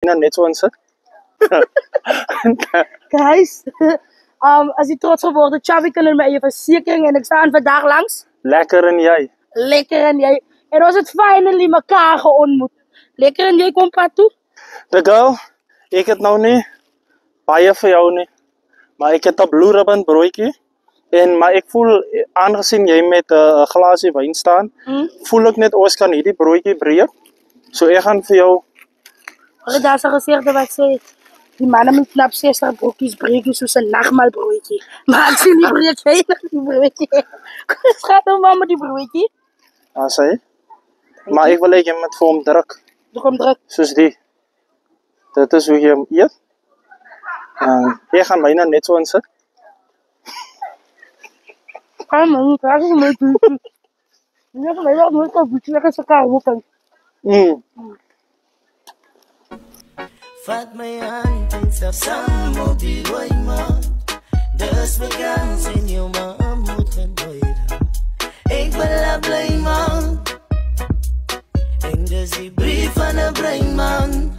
byna net so insit. Guys, as jy trots geworden, Chavi kan in my eie versekering en ek staan vandag langs. Lekker en jy. Lekker en jy. En ons het finally mekaar geontmoet. Lekker en jy kom pad toe. De girl, ek het nou nie baie vir jou nie. Maar ek het 'n Blue Ribbon broodjie. Maar ek voel, aangezien jy met 'n glasie wyn staan, voel ek net ons kan hierdie broodjie breek. So ek gaan vir jou. Hulle daar se gesegde wat sê, die manne moet knap 60 broodjies breek soos 'n nagmaalbroodjie. Maar ek sien nie breek jy die broodjie. Schat nou maar met die broodjie. Sê. Maar ek wil hê jy moet vir hom druk. Doe hom druk. Soos die. Dit is hoe jy hom eet. Ek gaan byna net so insit. Kan man, krijg ik een beetje. Ik heb alleen maar nooit een beetje lekker elkaar roepen. Vat my hand en stap saam op die rooi maan. Dus we gaan sien jou maar moet genooi. Ik wil bly man. En dis die brief van 'n brein man.